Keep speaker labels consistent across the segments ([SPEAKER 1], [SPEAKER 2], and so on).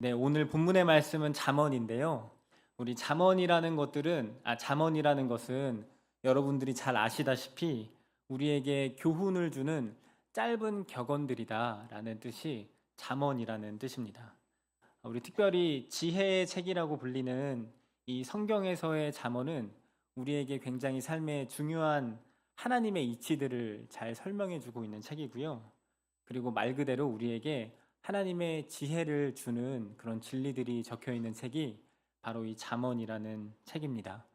[SPEAKER 1] 네, 오늘 본문의 말씀은 잠언인데요. 우리 잠언이라는 것은 여러분들이 잘 아시다시피 우리에게 교훈을 주는 짧은 격언들이다라는 뜻이 잠언이라는 뜻입니다. 우리 특별히 지혜의 책이라고 불리는 이 성경에서의 잠언은 우리에게 굉장히 삶에 중요한 하나님의 이치들을 잘 설명해 주고 있는 책이고요. 그리고 말 그대로 우리에게 하나님의 지혜를 주는 그런 진리들이 적혀 있는 책이 바로 이 잠언이라는 책입니다.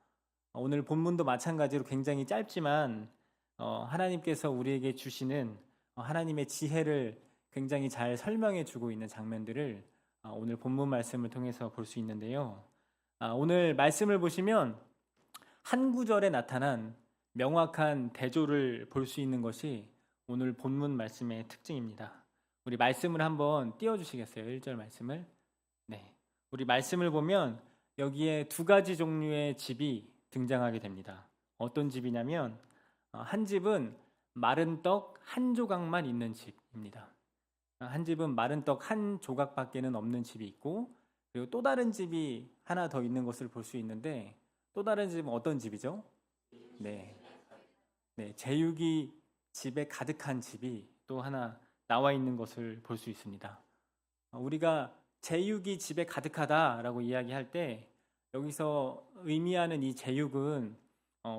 [SPEAKER 1] 오늘 본문도 마찬가지로 굉장히 짧지만 하나님께서 우리에게 주시는 하나님의 지혜를 굉장히 잘 설명해 주고 있는 장면들을 오늘 본문 말씀을 통해서 볼 수 있는데요. 오늘 말씀을 보시면 한 구절에 나타난 명확한 대조를 볼 수 있는 것이 오늘 본문 말씀의 특징입니다. 우리 말씀을 한번 띄워주시겠어요? 1절 말씀을. 네. 우리 말씀을 보면 여기에 두 가지 종류의 집이 등장하게 됩니다. 어떤 집이냐면 한 집은 마른 떡 한 조각만 있는 집입니다. 한 집은 마른 떡 한 조각밖에는 없는 집이 있고, 그리고 또 다른 집이 하나 더 있는 것을 볼 수 있는데, 또 다른 집은 어떤 집이죠? 네. 네, 제육이 집에 가득한 집이 또 하나 나와 있는 것을 볼 수 있습니다. 우리가 제육이 집에 가득하다라고 이야기할 때 여기서 의미하는 이 제육은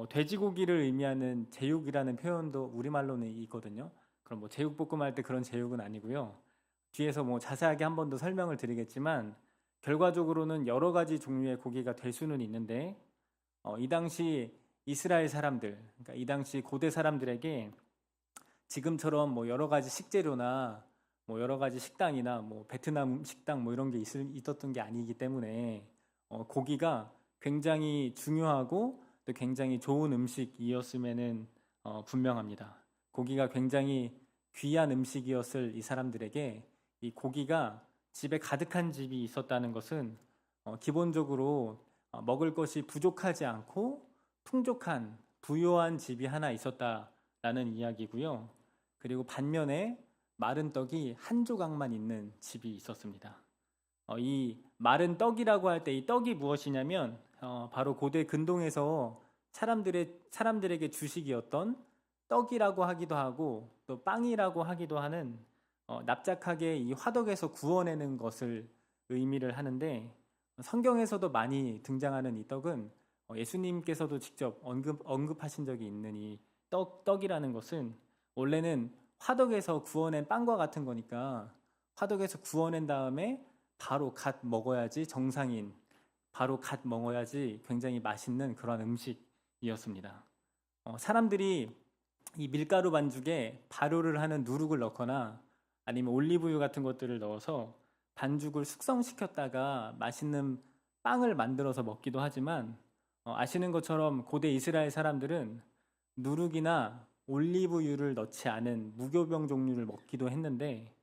[SPEAKER 1] 돼지고기를 의미하는 제육이라는 표현도 우리말로는 있거든요. 그럼 뭐 제육볶음 할 때 그런 제육은 아니고요. 뒤에서 뭐 자세하게 한 번 더 설명을 드리겠지만 결과적으로는 여러 가지 종류의 고기가 될 수는 있는데 이 당시 이스라엘 사람들, 그러니까 이 당시 고대 사람들에게 지금처럼 뭐 여러 가지 식재료나 뭐 여러 가지 식당이나 뭐 베트남 식당 뭐 이런 게 있었던 게 아니기 때문에 고기가 굉장히 중요하고 또 굉장히 좋은 음식이었음에는 분명합니다. 고기가 굉장히 귀한 음식이었을 이 사람들에게 이 고기가 집에 가득한 집이 있었다는 것은 기본적으로 먹을 것이 부족하지 않고 풍족한 부요한 집이 하나 있었다라는 이야기고요. 그리고 반면에 마른 떡이 한 조각만 있는 집이 있었습니다. 이 마른 떡이라고 할 때 이 떡이 무엇이냐면 바로 고대 근동에서 사람들에게 주식이었던 떡이라고 하기도 하고 또 빵이라고 하기도 하는 납작하게 이 화덕에서 구워내는 것을 의미를 하는데 성경에서도 많이 등장하는 이 떡은 예수님께서도 직접 언급하신 적이 있는 이 떡이라는 것은 원래는 화덕에서 구워낸 빵과 같은 거니까 화덕에서 구워낸 다음에 바로 갓 먹어야지 정상인, 바로 갓 먹어야지 굉장히 맛있는 그런 음식이었습니다. 사람들이 이 밀가루 반죽에 발효를 하는 누룩을 넣거나 아니면 올리브유 같은 것들을 넣어서 반죽을 숙성시켰다가 맛있는 빵을 만들어서 먹기도 하지만 아시는 것처럼 고대 이스라엘 사람들은 누룩이나 올리브유를 넣지 않은 무교병 종류를 먹기도 했는데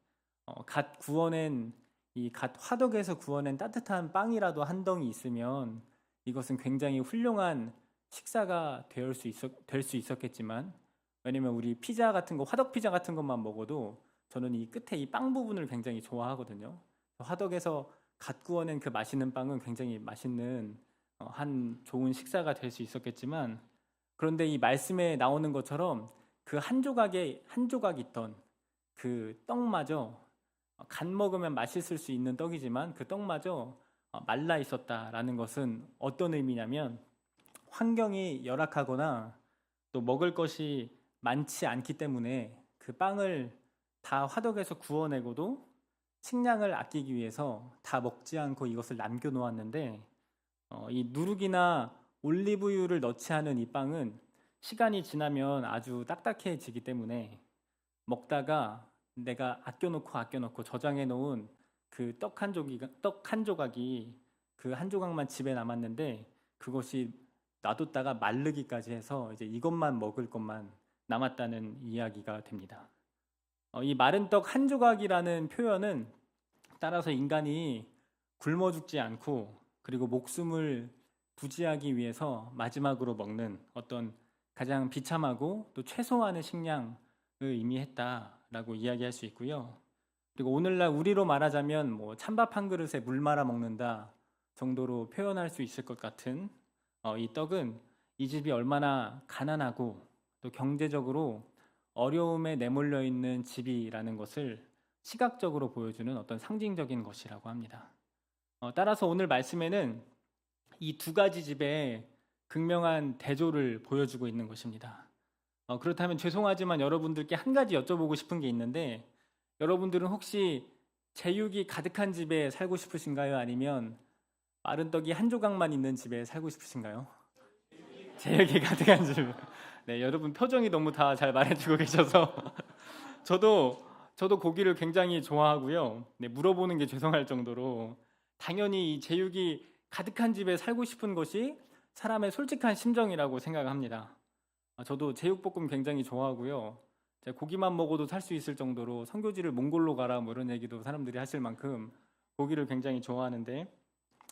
[SPEAKER 1] 갓 구워낸 이 갓 화덕에서 구워낸 따뜻한 빵이라도 한 덩이 있으면 이것은 굉장히 훌륭한 식사가 될 수 있었겠지만 왜냐면 우리 피자 같은 거 화덕 피자 같은 것만 먹어도 저는 이 끝에 이 빵 부분을 굉장히 좋아하거든요. 화덕에서 갓 구워낸 그 맛있는 빵은 굉장히 맛있는 한 좋은 식사가 될 수 있었겠지만 그런데 이 말씀에 나오는 것처럼 그 한 조각 있던 그 떡마저 간 먹으면 맛있을 수 있는 떡이지만 그 떡마저 말라 있었다라는 것은 어떤 의미냐면 환경이 열악하거나 또 먹을 것이 많지 않기 때문에 그 빵을 다 화덕에서 구워내고도 식량을 아끼기 위해서 다 먹지 않고 이것을 남겨 놓았는데 이 누룩이나 올리브유를 넣지 않은 이 빵은 시간이 지나면 아주 딱딱해지기 때문에 먹다가 내가 아껴놓고 저장해 놓은 그 떡 한 조각이 그 한 조각만 집에 남았는데 그것이 놔뒀다가 마르기까지 해서 이제 이것만 먹을 것만 남았다는 이야기가 됩니다. 이 마른 떡 한 조각이라는 표현은 따라서 인간이 굶어 죽지 않고 그리고 목숨을 부지하기 위해서 마지막으로 먹는 어떤 가장 비참하고 또 최소한의 식량을 의미했다라고 이야기할 수 있고요. 그리고 오늘날 우리로 말하자면 뭐 찬밥 한 그릇에 물 말아 먹는다 정도로 표현할 수 있을 것 같은 이 떡은 이 집이 얼마나 가난하고 또 경제적으로 어려움에 내몰려 있는 집이라는 것을 시각적으로 보여주는 어떤 상징적인 것이라고 합니다. 따라서 오늘 말씀에는 이 두 가지 집의 극명한 대조를 보여주고 있는 것입니다. 그렇다면 죄송하지만 여러분들께 한 가지 여쭤보고 싶은 게 있는데, 여러분들은 혹시 제육이 가득한 집에 살고 싶으신가요? 아니면 마른 떡이 한 조각만 있는 집에 살고 싶으신가요? 제육이 가득한 집. 네, 여러분 표정이 너무 다 잘 말해주고 계셔서 저도 고기를 굉장히 좋아하고요. 네, 물어보는 게 죄송할 정도로 당연히 이 제육이 가득한 집에 살고 싶은 것이 사람의 솔직한 심정이라고 생각합니다. 저도 제육볶음 굉장히 좋아하고요. 제가 고기만 먹어도 살 수 있을 정도로 선교지를 몽골로 가라 뭐 이런 얘기도 사람들이 하실 만큼 고기를 굉장히 좋아하는데,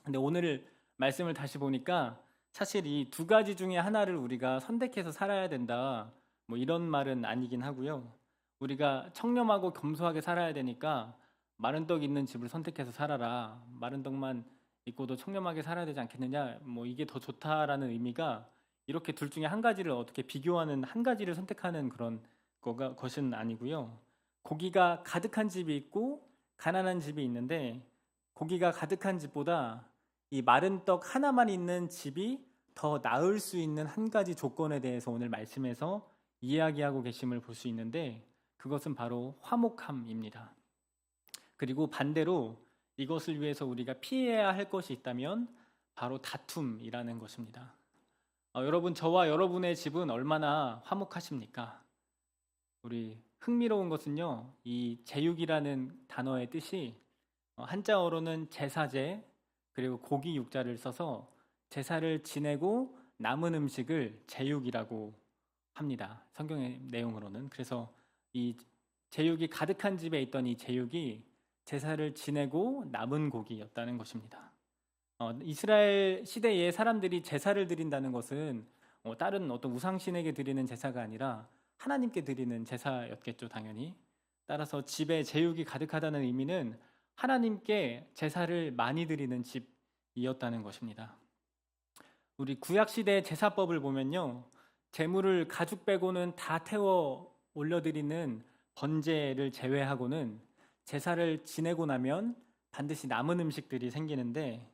[SPEAKER 1] 근데 오늘 말씀을 다시 보니까 사실 이 두 가지 중에 하나를 우리가 선택해서 살아야 된다 뭐 이런 말은 아니긴 하고요. 우리가 청렴하고 겸손하게 살아야 되니까 마른 떡 있는 집을 선택해서 살아라, 마른 떡만 있고도 청렴하게 살아야 되지 않겠느냐, 뭐 이게 더 좋다라는 의미가 이렇게 둘 중에 한 가지를 어떻게 비교하는, 한 가지를 선택하는 그런 것은 아니고요. 고기가 가득한 집이 있고 가난한 집이 있는데, 고기가 가득한 집보다 이 마른 떡 하나만 있는 집이 더 나을 수 있는 한 가지 조건에 대해서 오늘 말씀에서 이야기하고 계심을 볼 수 있는데, 그것은 바로 화목함입니다. 그리고 반대로 이것을 위해서 우리가 피해야 할 것이 있다면 바로 다툼이라는 것입니다. 여러분, 저와 여러분의 집은 얼마나 화목하십니까? 우리 흥미로운 것은요, 이 제육이라는 단어의 뜻이 한자어로는 제사제 그리고 고기 육자를 써서 제사를 지내고 남은 음식을 제육이라고 합니다. 성경의 내용으로는. 그래서 이 제육이 가득한 집에 있던 이 제육이 제사를 지내고 남은 고기였다는 것입니다. 이스라엘 시대에 사람들이 제사를 드린다는 것은 다른 어떤 우상신에게 드리는 제사가 아니라 하나님께 드리는 제사였겠죠, 당연히. 따라서 집에 제육이 가득하다는 의미는 하나님께 제사를 많이 드리는 집이었다는 것입니다. 우리 구약 시대의 제사법을 보면요, 제물을 가죽 빼고는 다 태워 올려드리는 번제를 제외하고는 제사를 지내고 나면 반드시 남은 음식들이 생기는데,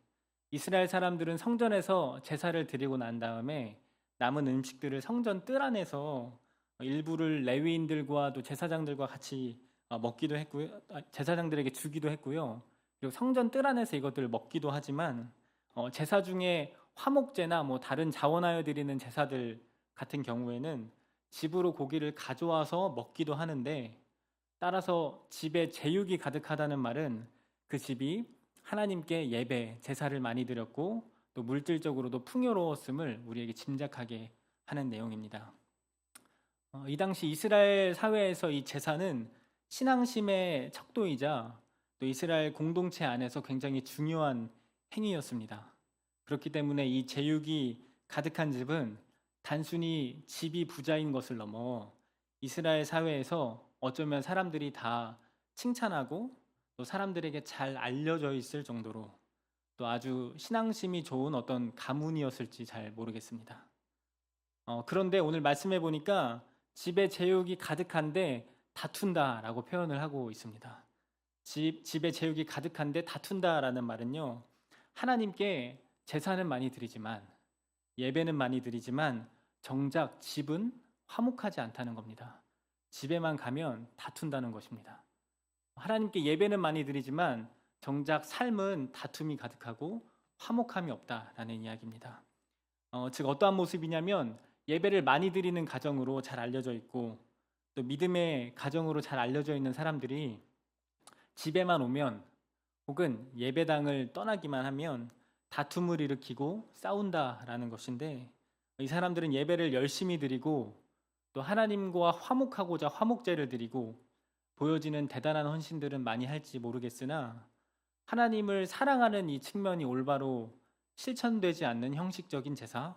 [SPEAKER 1] 이스라엘 사람들은 성전에서 제사를 드리고 난 다음에 남은 음식들을 성전 뜰 안에서 일부를 레위인들과 또 제사장들과 같이 먹기도 했고요. 제사장들에게 주기도 했고요. 그리고 성전 뜰 안에서 이것들을 먹기도 하지만 제사 중에 화목제나 뭐 다른 자원하여 드리는 제사들 같은 경우에는 집으로 고기를 가져와서 먹기도 하는데, 따라서 집에 제육이 가득하다는 말은 그 집이 하나님께 예배, 제사를 많이 드렸고 또 물질적으로도 풍요로웠음을 우리에게 짐작하게 하는 내용입니다. 이 당시 이스라엘 사회에서 이 제사는 신앙심의 척도이자 또 이스라엘 공동체 안에서 굉장히 중요한 행위였습니다. 그렇기 때문에 이 제육이 가득한 집은 단순히 집이 부자인 것을 넘어 이스라엘 사회에서 어쩌면 사람들이 다 칭찬하고 또 사람들에게 잘 알려져 있을 정도로 또 아주 신앙심이 좋은 어떤 가문이었을지 잘 모르겠습니다. 그런데 오늘 말씀해 보니까 집에 제육이 가득한데 다툰다라고 표현을 하고 있습니다. 집에 제육이 가득한데 다툰다라는 말은요, 하나님께 제사는 많이 드리지만, 예배는 많이 드리지만 정작 집은 화목하지 않다는 겁니다. 집에만 가면 다툰다는 것입니다. 하나님께 예배는 많이 드리지만 정작 삶은 다툼이 가득하고 화목함이 없다라는 이야기입니다. 즉 어떠한 모습이냐면, 예배를 많이 드리는 가정으로 잘 알려져 있고 또 믿음의 가정으로 잘 알려져 있는 사람들이 집에만 오면 혹은 예배당을 떠나기만 하면 다툼을 일으키고 싸운다라는 것인데, 이 사람들은 예배를 열심히 드리고 또 하나님과 화목하고자 화목제를 드리고 보여지는 대단한 헌신들은 많이 할지 모르겠으나, 하나님을 사랑하는 이 측면이 올바로 실천되지 않는 형식적인 제사,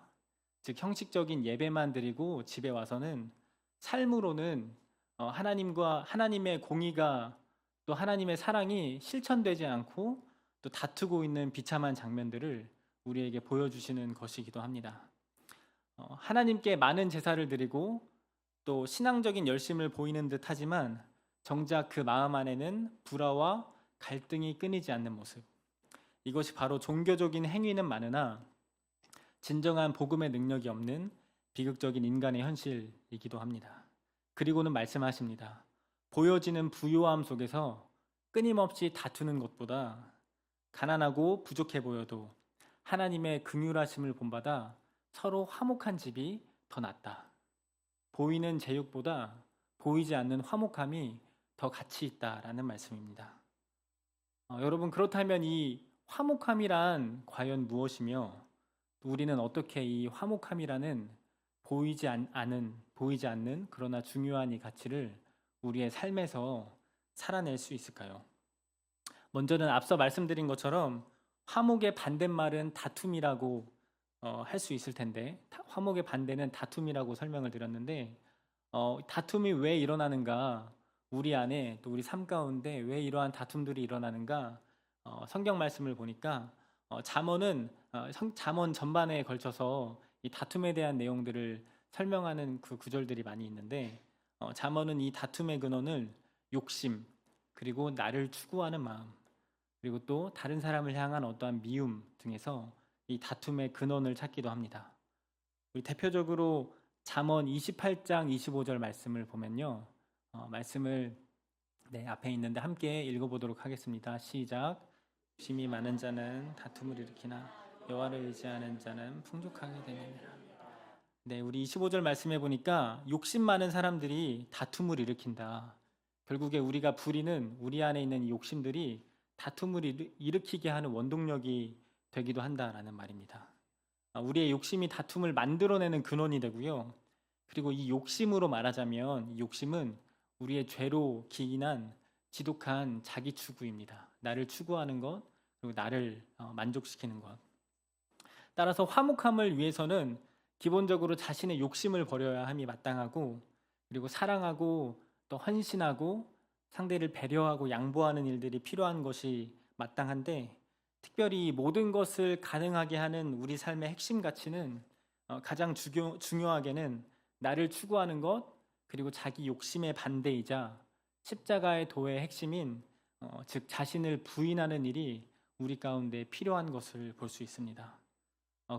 [SPEAKER 1] 즉 형식적인 예배만 드리고 집에 와서는 삶으로는 하나님과 하나님의 공의가 또 하나님의 사랑이 실천되지 않고 또 다투고 있는 비참한 장면들을 우리에게 보여주시는 것이기도 합니다. 하나님께 많은 제사를 드리고 또 신앙적인 열심을 보이는 듯 하지만 정작 그 마음 안에는 불화와 갈등이 끊이지 않는 모습. 이것이 바로 종교적인 행위는 많으나 진정한 복음의 능력이 없는 비극적인 인간의 현실이기도 합니다. 그리고는 말씀하십니다. 보여지는 부요함 속에서 끊임없이 다투는 것보다 가난하고 부족해 보여도 하나님의 긍휼하심을 본받아 서로 화목한 집이 더 낫다. 보이는 제육보다 보이지 않는 화목함이 더 가치 있다라는 말씀입니다. 여러분, 그렇다면 이 화목함이란 과연 무엇이며 우리는 어떻게 이 화목함이라는 보이지 않는 그러나 중요한 이 가치를 우리의 삶에서 살아낼 수 있을까요? 먼저는 앞서 말씀드린 것처럼 화목의 반대말은 다툼이라고 할 수 있을 텐데, 화목의 반대는 다툼이라고 설명을 드렸는데, 다툼이 왜 일어나는가, 우리 안에 또 우리 삶 가운데 왜 이러한 다툼들이 일어나는가, 성경 말씀을 보니까 잠언 전반에 걸쳐서 이 다툼에 대한 내용들을 설명하는 그 구절들이 많이 있는데, 잠언은 이 다툼의 근원을 욕심, 그리고 나를 추구하는 마음, 그리고 또 다른 사람을 향한 어떠한 미움 등에서 이 다툼의 근원을 찾기도 합니다. 우리 대표적으로 잠언 28장 25절 말씀을 보면요. 말씀을 앞에 있는데 함께 읽어보도록 하겠습니다. 시작. 욕심이 많은 자는 다툼을 일으키나 여호와를 의지하는 자는 풍족하게 되느니라. 우리 25절 말씀해 보니까 욕심 많은 사람들이 다툼을 일으킨다. 결국에 우리가 부리는 우리 안에 있는 이 욕심들이 다툼을 일으키게 하는 원동력이 되기도 한다라는 말입니다. 우리의 욕심이 다툼을 만들어내는 근원이 되고요. 그리고 이 욕심으로 말하자면 이 욕심은 우리의 죄로 기인한 지독한 자기 추구입니다. 나를 추구하는 것, 그리고 나를 만족시키는 것. 따라서 화목함을 위해서는 기본적으로 자신의 욕심을 버려야 함이 마땅하고, 그리고 사랑하고 또 헌신하고 상대를 배려하고 양보하는 일들이 필요한 것이 마땅한데, 특별히 모든 것을 가능하게 하는 우리 삶의 핵심 가치는 가장 중요하게는 나를 추구하는 것, 그리고 자기 욕심의 반대이자 십자가의 도의 핵심인 즉 자신을 부인하는 일이 우리 가운데 필요한 것을 볼 수 있습니다.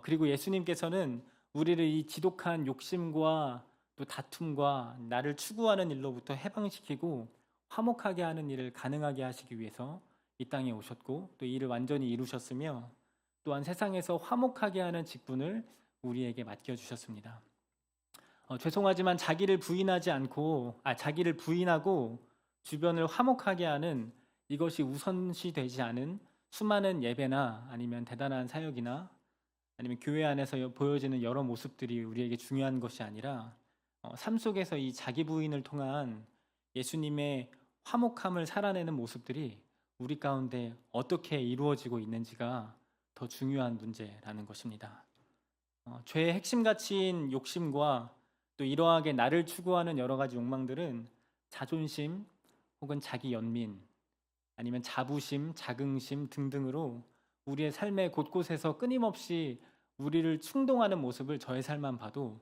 [SPEAKER 1] 그리고 예수님께서는 우리를 이 지독한 욕심과 또 다툼과 나를 추구하는 일로부터 해방시키고 화목하게 하는 일을 가능하게 하시기 위해서 이 땅에 오셨고 또 이를 완전히 이루셨으며, 또한 세상에서 화목하게 하는 직분을 우리에게 맡겨주셨습니다. 죄송하지만 자기를 부인하고 주변을 화목하게 하는 이것이 우선시 되지 않은 수많은 예배나 아니면 대단한 사역이나 아니면 교회 안에서 보여지는 여러 모습들이 우리에게 중요한 것이 아니라 삶 속에서 이 자기 부인을 통한 예수님의 화목함을 살아내는 모습들이 우리 가운데 어떻게 이루어지고 있는지가 더 중요한 문제라는 것입니다. 죄의 핵심 가치인 욕심과 또 이러하게 나를 추구하는 여러 가지 욕망들은 자존심 혹은 자기 연민 아니면 자부심, 자긍심 등등으로 우리의 삶의 곳곳에서 끊임없이 우리를 충동하는 모습을 저의 삶만 봐도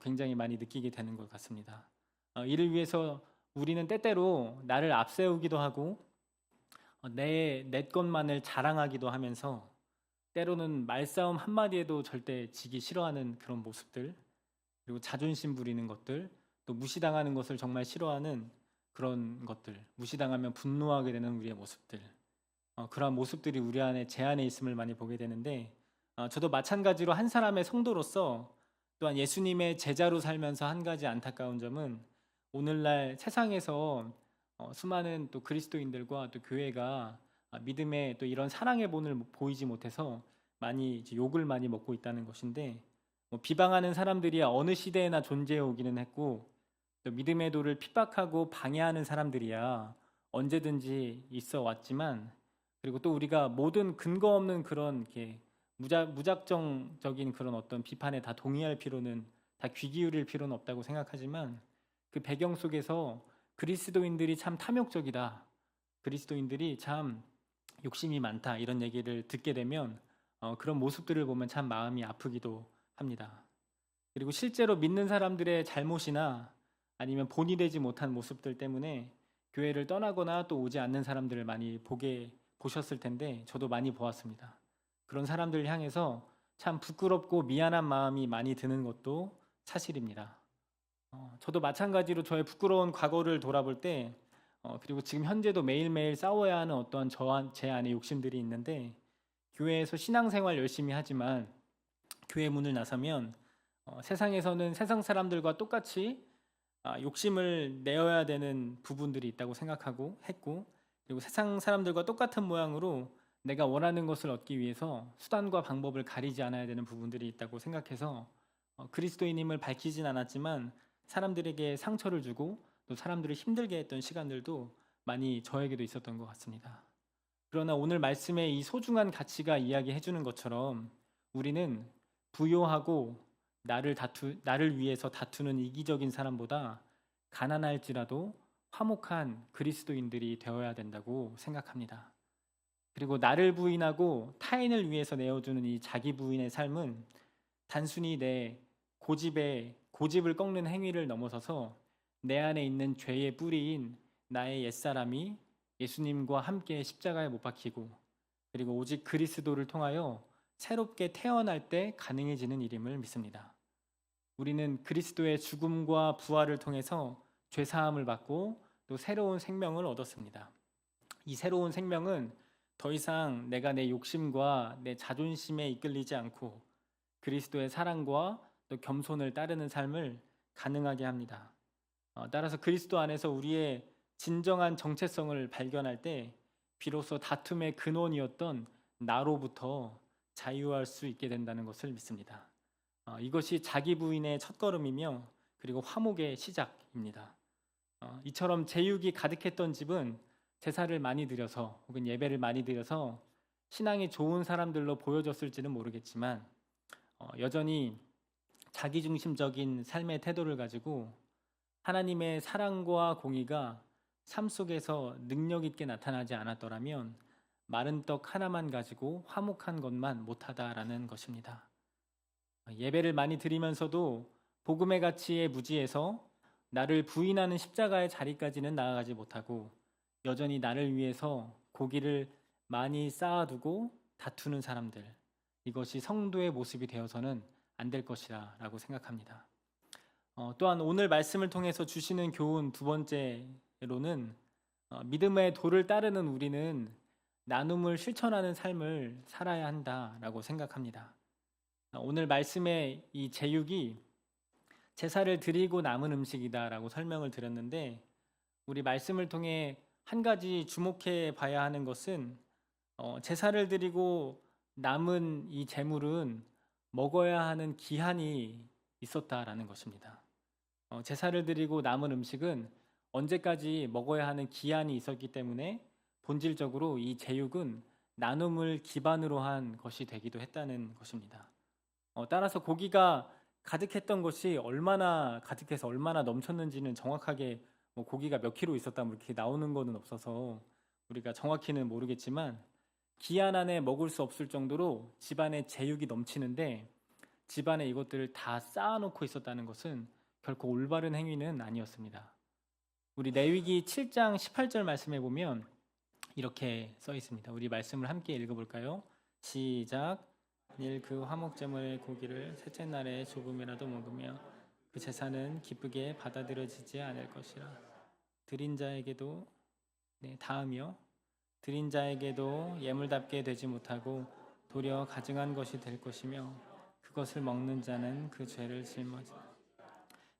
[SPEAKER 1] 굉장히 많이 느끼게 되는 것 같습니다. 이를 위해서 우리는 때때로 나를 앞세우기도 하고 내 것만을 자랑하기도 하면서 때로는 말싸움 한마디에도 절대 지기 싫어하는 그런 모습들, 그리고 자존심 부리는 것들, 또 무시당하는 것을 정말 싫어하는 그런 것들, 무시당하면 분노하게 되는 우리의 모습들, 그러한 모습들이 우리 안에 제 안에 있음을 많이 보게 되는데, 저도 마찬가지로 한 사람의 성도로서 또한 예수님의 제자로 살면서 한 가지 안타까운 점은 오늘날 세상에서 수많은 또 그리스도인들과 또 교회가 믿음의 또 이런 사랑의 본을 보이지 못해서 많이 이제 욕을 많이 먹고 있다는 것인데, 비방하는 사람들이 어느 시대에나 존재해 오기는 했고 또 믿음의 도를 핍박하고 방해하는 사람들이야 언제든지 있어 왔지만, 그리고 또 우리가 모든 근거 없는 그런 이렇게 무작정적인 그런 어떤 비판에 다 동의할 필요는, 다 귀 기울일 필요는 없다고 생각하지만, 그 배경 속에서 그리스도인들이 참 탐욕적이다, 그리스도인들이 참 욕심이 많다 이런 얘기를 듣게 되면 그런 모습들을 보면 참 마음이 아프기도 합니다. 그리고 실제로 믿는 사람들의 잘못이나 아니면 본이 되지 못한 모습들 때문에 교회를 떠나거나 또 오지 않는 사람들을 많이 보셨을 텐데 저도 많이 보았습니다. 그런 사람들을 향해서 참 부끄럽고 미안한 마음이 많이 드는 것도 사실입니다. 저도 마찬가지로 저의 부끄러운 과거를 돌아볼 때 그리고 지금 현재도 매일매일 싸워야 하는 어떠한 제 안에 욕심들이 있는데 교회에서 신앙생활 열심히 하지만 교회 문을 나서면 세상에서는 세상 사람들과 똑같이 욕심을 내어야 되는 부분들이 있다고 생각하고 했고 그리고 세상 사람들과 똑같은 모양으로 내가 원하는 것을 얻기 위해서 수단과 방법을 가리지 않아야 되는 부분들이 있다고 생각해서 그리스도인임을 밝히진 않았지만 사람들에게 상처를 주고 또 사람들을 힘들게 했던 시간들도 많이 저에게도 있었던 것 같습니다. 그러나 오늘 말씀의 이 소중한 가치가 이야기해 주는 것처럼 우리는 부요하고 나를 위해서 다투는 이기적인 사람보다 가난할지라도 화목한 그리스도인들이 되어야 된다고 생각합니다. 그리고 나를 부인하고 타인을 위해서 내어주는 이 자기 부인의 삶은 단순히 내 고집을 꺾는 행위를 넘어서서 내 안에 있는 죄의 뿌리인 나의 옛사람이 예수님과 함께 십자가에 못 박히고 그리고 오직 그리스도를 통하여 새롭게 태어날 때 가능해지는 일임을 믿습니다. 우리는 그리스도의 죽음과 부활을 통해서 죄사함을 받고 또 새로운 생명을 얻었습니다. 이 새로운 생명은 더 이상 내가 내 욕심과 내 자존심에 이끌리지 않고 그리스도의 사랑과 또 겸손을 따르는 삶을 가능하게 합니다. 따라서 그리스도 안에서 우리의 진정한 정체성을 발견할 때 비로소 다툼의 근원이었던 나로부터 자유할 수 있게 된다는 것을 믿습니다. 이것이 자기 부인의 첫걸음이며 그리고 화목의 시작입니다. 이처럼 제육이 가득했던 집은 제사를 많이 드려서 혹은 예배를 많이 드려서 신앙이 좋은 사람들로 보여졌을지는 모르겠지만 여전히 자기중심적인 삶의 태도를 가지고 하나님의 사랑과 공의가 삶 속에서 능력 있게 나타나지 않았더라면 마른 떡 하나만 가지고 화목한 것만 못하다라는 것입니다. 예배를 많이 드리면서도 복음의 가치에 무지해서 나를 부인하는 십자가의 자리까지는 나아가지 못하고 여전히 나를 위해서 고기를 많이 쌓아두고 다투는 사람들, 이것이 성도의 모습이 되어서는 안 될 것이라고 생각합니다. 또한 오늘 말씀을 통해서 주시는 교훈 두 번째로는 믿음의 도를 따르는 우리는 나눔을 실천하는 삶을 살아야 한다라고 생각합니다. 오늘 말씀의 이 제육이 제사를 드리고 남은 음식이다라고 설명을 드렸는데 우리 말씀을 통해 한 가지 주목해 봐야 하는 것은 제사를 드리고 남은 이 제물은 먹어야 하는 기한이 있었다라는 것입니다. 제사를 드리고 남은 음식은 언제까지 먹어야 하는 기한이 있었기 때문에 본질적으로 이 제육은 나눔을 기반으로 한 것이 되기도 했다는 것입니다. 따라서 고기가 가득했던 것이 얼마나 가득해서 얼마나 넘쳤는지는 정확하게 고기가 몇 킬로 있었다 이렇게 나오는 거는 없어서 우리가 정확히는 모르겠지만 기한 안에 먹을 수 없을 정도로 집안에 제육이 넘치는데 집안에 이것들을 다 쌓아놓고 있었다는 것은 결코 올바른 행위는 아니었습니다. 우리 레위기 7장 18절 말씀에 보면 이렇게 써 있습니다. 우리 말씀을 함께 읽어볼까요? 시작. 만일 그 화목제물의 고기를 셋째 날에 조금이라도 먹으며 그 제사는 기쁘게 받아들여지지 않을 것이라. 드린 자에게도 다음이요. 드린 자에게도 예물답게 되지 못하고 도리어 가증한 것이 될 것이며 그것을 먹는 자는 그 죄를 짊어지라.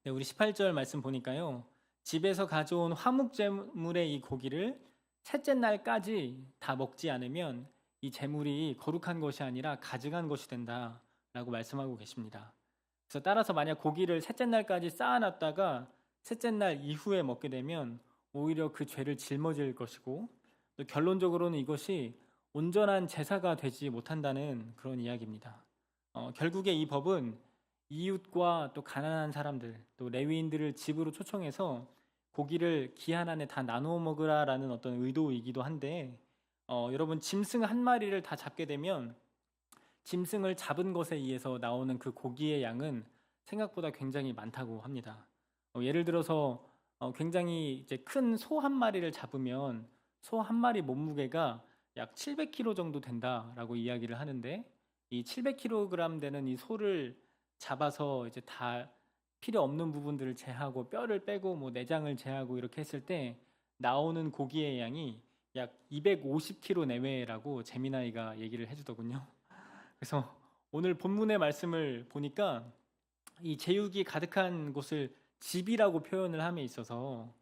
[SPEAKER 1] 우리 18절 말씀 보니까요. 집에서 가져온 화목제물의 이 고기를 셋째 날까지 다 먹지 않으면 이 제물이 거룩한 것이 아니라 가증한 것이 된다라고 말씀하고 계십니다. 그래서 따라서 만약 고기를 셋째 날까지 쌓아놨다가 셋째 날 이후에 먹게 되면 오히려 그 죄를 짊어질 것이고 또 결론적으로는 이것이 온전한 제사가 되지 못한다는 그런 이야기입니다. 결국에 이 법은 이웃과 또 가난한 사람들 또 레위인들을 집으로 초청해서 고기를 기한 안에 다 나누어 먹으라라는 어떤 의도이기도 한데 여러분 짐승 한 마리를 다 잡게 되면 짐승을 잡은 것에 의해서 나오는 그 고기의 양은 생각보다 굉장히 많다고 합니다. 예를 들어서 굉장히 이제 큰 소 한 마리를 잡으면 소 한 마리 몸무게가 약 700kg 정도 된다라고 이야기를 하는데 이 700kg 되는 이 소를 잡아서 이제 다 필요 없는 부분들을 제하고 뼈를 빼고 뭐 내장을 제하고 이렇게 했을 때 나오는 고기의 양이 약 250kg 내외라고 재미나이가 얘기를 해주더군요. 그래서 오늘 본문의 말씀을 보니까 이 제육이 가득한 곳을 집이라고 표현을 함에 있어서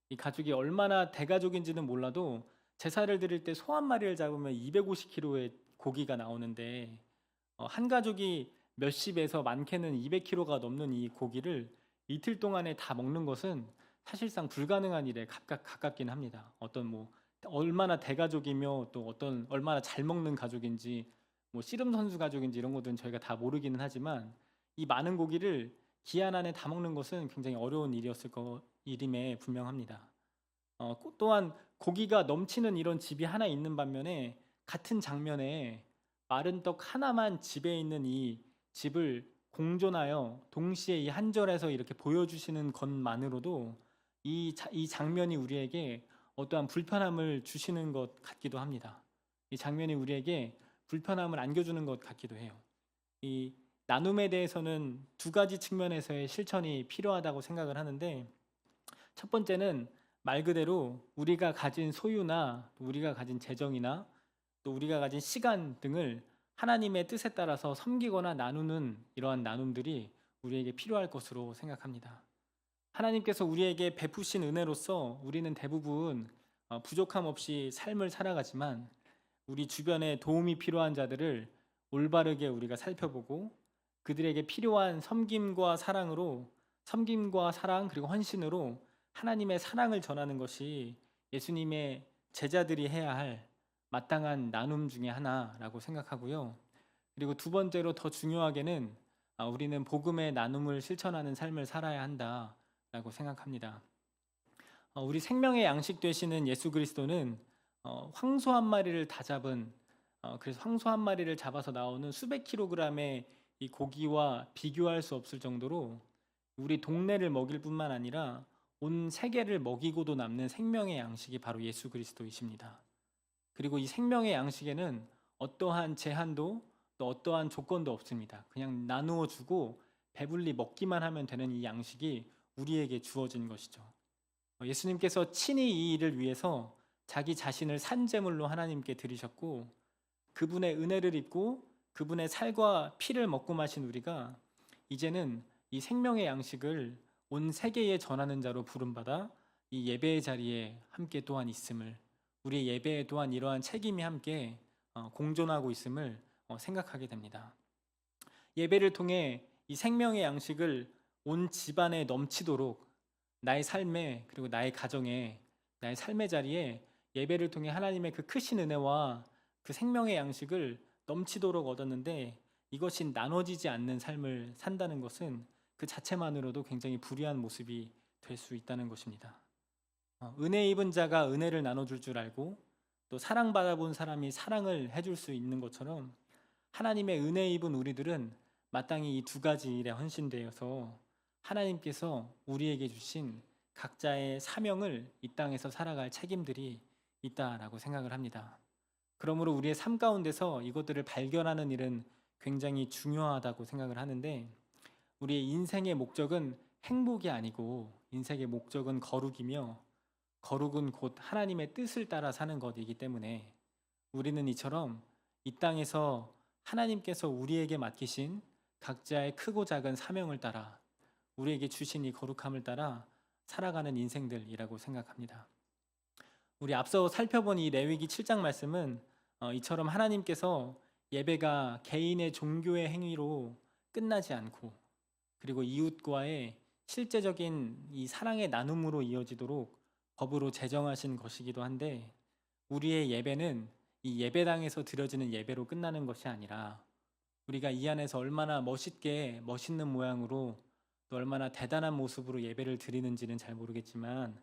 [SPEAKER 1] 이 가족이 얼마나 대가족인지는 몰라도 제사를 드릴 때 소 한 마리를 잡으면 250kg의 고기가 나오는데 한 가족이 몇십에서 많게는 200kg가 넘는 이 고기를 이틀 동안에 다 먹는 것은 사실상 불가능한 일에 가깝긴 합니다. 어떤 뭐 얼마나 대가족이며 또 어떤 얼마나 잘 먹는 가족인지 뭐 씨름 선수 가족인지 이런 것들은 저희가 다 모르기는 하지만 이 많은 고기를 기한 안에 다 먹는 것은 굉장히 어려운 일임에 분명합니다. 또한 고기가 넘치는 이런 집이 하나 있는 반면에 같은 장면에 마른 떡 하나만 집에 있는 이 집을 공존하여 동시에 이 한 절에서 이렇게 보여주시는 것만으로도 이 장면이 우리에게 어떠한 불편함을 주시는 것 같기도 합니다. 이 장면이 우리에게 불편함을 안겨주는 것 같기도 해요. 이 나눔에 대해서는 두 가지 측면에서의 실천이 필요하다고 생각을 하는데 첫 번째는 말 그대로 우리가 가진 소유나 또 우리가 가진 재정이나 또 우리가 가진 시간 등을 하나님의 뜻에 따라서 섬기거나 나누는 이러한 나눔들이 우리에게 필요할 것으로 생각합니다. 하나님께서 우리에게 베푸신 은혜로서 우리는 대부분 부족함 없이 삶을 살아가지만 우리 주변에 도움이 필요한 자들을 올바르게 우리가 살펴보고 그들에게 필요한 섬김과 사랑 그리고 헌신으로 하나님의 사랑을 전하는 것이 예수님의 제자들이 해야 할 마땅한 나눔 중에 하나라고 생각하고요. 그리고 두 번째로 더 중요하게는 우리는 복음의 나눔을 실천하는 삶을 살아야 한다라고 생각합니다. 우리 생명의 양식 되시는 예수 그리스도는 황소 한 마리를 다 잡은 그래서 황소 한 마리를 잡아서 나오는 수백 킬로그램의 이 고기와 비교할 수 없을 정도로 우리 동네를 먹일 뿐만 아니라 온 세계를 먹이고도 남는 생명의 양식이 바로 예수 그리스도이십니다. 그리고 이 생명의 양식에는 어떠한 제한도 또 어떠한 조건도 없습니다. 그냥 나누어 주고 배불리 먹기만 하면 되는 이 양식이 우리에게 주어진 것이죠. 예수님께서 친히 이 일을 위해서 자기 자신을 산제물로 하나님께 드리셨고 그분의 은혜를 입고 그분의 살과 피를 먹고 마신 우리가 이제는 이 생명의 양식을 온 세계에 전하는 자로 부름받아 이 예배의 자리에 함께 또한 있음을 우리의 예배에 또한 이러한 책임이 함께 공존하고 있음을 생각하게 됩니다. 예배를 통해 이 생명의 양식을 온 집안에 넘치도록 나의 삶에 그리고 나의 가정에 나의 삶의 자리에 예배를 통해 하나님의 그 크신 은혜와 그 생명의 양식을 넘치도록 얻었는데 이것이 나눠지지 않는 삶을 산다는 것은 그 자체만으로도 굉장히 불의한 모습이 될 수 있다는 것입니다. 은혜 입은 자가 은혜를 나눠줄 줄 알고 또 사랑받아 본 사람이 사랑을 해줄 수 있는 것처럼 하나님의 은혜 입은 우리들은 마땅히 이 두 가지 일에 헌신되어서 하나님께서 우리에게 주신 각자의 사명을 이 땅에서 살아갈 책임들이 있다라고 생각을 합니다. 그러므로 우리의 삶 가운데서 이것들을 발견하는 일은 굉장히 중요하다고 생각을 하는데 우리의 인생의 목적은 행복이 아니고 인생의 목적은 거룩이며 거룩은 곧 하나님의 뜻을 따라 사는 것이기 때문에 우리는 이처럼 이 땅에서 하나님께서 우리에게 맡기신 각자의 크고 작은 사명을 따라 우리에게 주신 이 거룩함을 따라 살아가는 인생들이라고 생각합니다. 우리 앞서 살펴본 이 레위기 7장 말씀은 이처럼 하나님께서 예배가 개인의 종교의 행위로 끝나지 않고 그리고 이웃과의 실제적인 이 사랑의 나눔으로 이어지도록 법으로 제정하신 것이기도 한데 우리의 예배는 이 예배당에서 드려지는 예배로 끝나는 것이 아니라 우리가 이 안에서 얼마나 멋있는 모양으로 또 얼마나 대단한 모습으로 예배를 드리는지는 잘 모르겠지만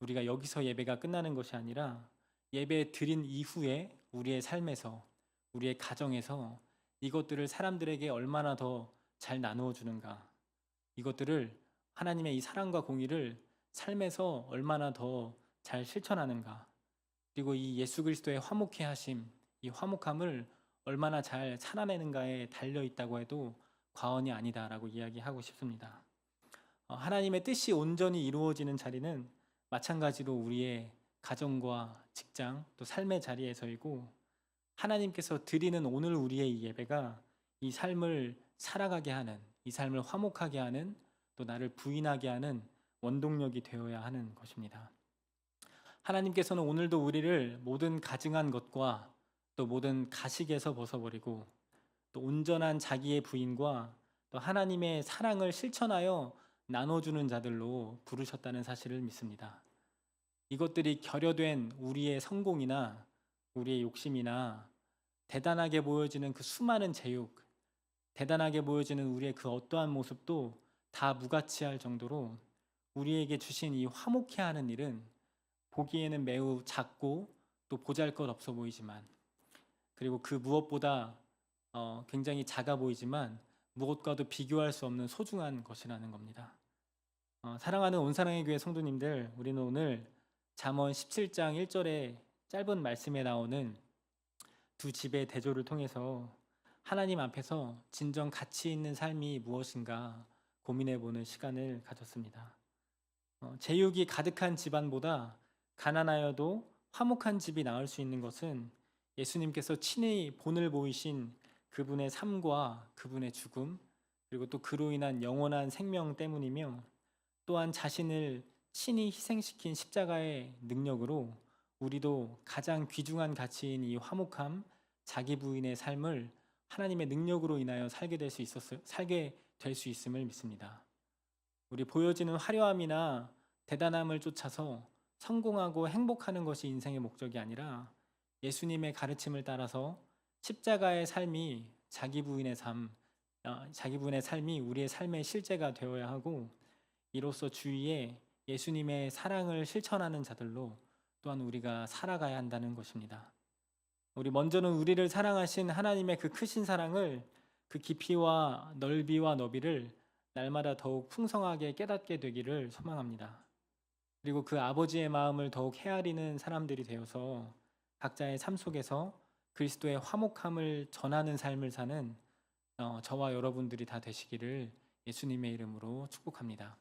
[SPEAKER 1] 우리가 여기서 예배가 끝나는 것이 아니라 예배 드린 이후에 우리의 삶에서, 우리의 가정에서 이것들을 사람들에게 얼마나 더 잘 나누어 주는가, 이것들을 하나님의 이 사랑과 공의를 삶에서 얼마나 더 잘 실천하는가, 그리고 이 예수 그리스도의 화목해 하심, 이 화목함을 얼마나 잘 살아내는가에 달려 있다고 해도 과언이 아니다라고 이야기하고 싶습니다. 하나님의 뜻이 온전히 이루어지는 자리는 마찬가지로 우리의 가정과 직장 또 삶의 자리에서이고, 하나님께서 드리는 오늘 우리의 이 예배가 이 삶을 살아가게 하는, 이 삶을 화목하게 하는, 또 나를 부인하게 하는 원동력이 되어야 하는 것입니다. 하나님께서는 오늘도 우리를 모든 가증한 것과 또 모든 가식에서 벗어버리고, 또 온전한 자기의 부인과 또 하나님의 사랑을 실천하여 나눠주는 자들로 부르셨다는 사실을 믿습니다. 이것들이 결여된 우리의 성공이나 우리의 욕심이나 대단하게 보여지는 그 수많은 제육, 대단하게 보여지는 우리의 그 어떠한 모습도 다 무가치할 정도로 우리에게 주신 이 화목해 하는 일은 보기에는 매우 작고 또 보잘것없어 보이지만, 그리고 그 무엇보다 굉장히 작아 보이지만 무엇과도 비교할 수 없는 소중한 것이라는 겁니다. 사랑하는 온사랑의 교회 성도님들, 우리는 오늘 잠언 17장 1절의 짧은 말씀에 나오는 두 집의 대조를 통해서 하나님 앞에서 진정 가치 있는 삶이 무엇인가 고민해보는 시간을 가졌습니다. 제육이 가득한 집안보다 가난하여도 화목한 집이 나을 수 있는 것은 예수님께서 친히 본을 보이신 그분의 삶과 그분의 죽음, 그리고 또 그로 인한 영원한 생명 때문이며, 또한 자신을 친히 희생시킨 십자가의 능력으로 우리도 가장 귀중한 가치인 이 화목함, 자기 부인의 삶을 하나님의 능력으로 인하여 살게 될 수 있음을 믿습니다. 우리 보여지는 화려함이나 대단함을 쫓아서 성공하고 행복하는 것이 인생의 목적이 아니라 예수님의 가르침을 따라서 십자가의 삶이 자기 부인의 삶이 우리의 삶의 실제가 되어야 하고, 이로써 주위에 예수님의 사랑을 실천하는 자들로 또한 우리가 살아가야 한다는 것입니다. 우리 먼저는 우리를 사랑하신 하나님의 그 크신 사랑을, 그 깊이와 넓이와 너비를 날마다 더욱 풍성하게 깨닫게 되기를 소망합니다. 그리고 그 아버지의 마음을 더욱 헤아리는 사람들이 되어서 각자의 삶 속에서 그리스도의 화목함을 전하는 삶을 사는 저와 여러분들이 다 되시기를 예수님의 이름으로 축복합니다.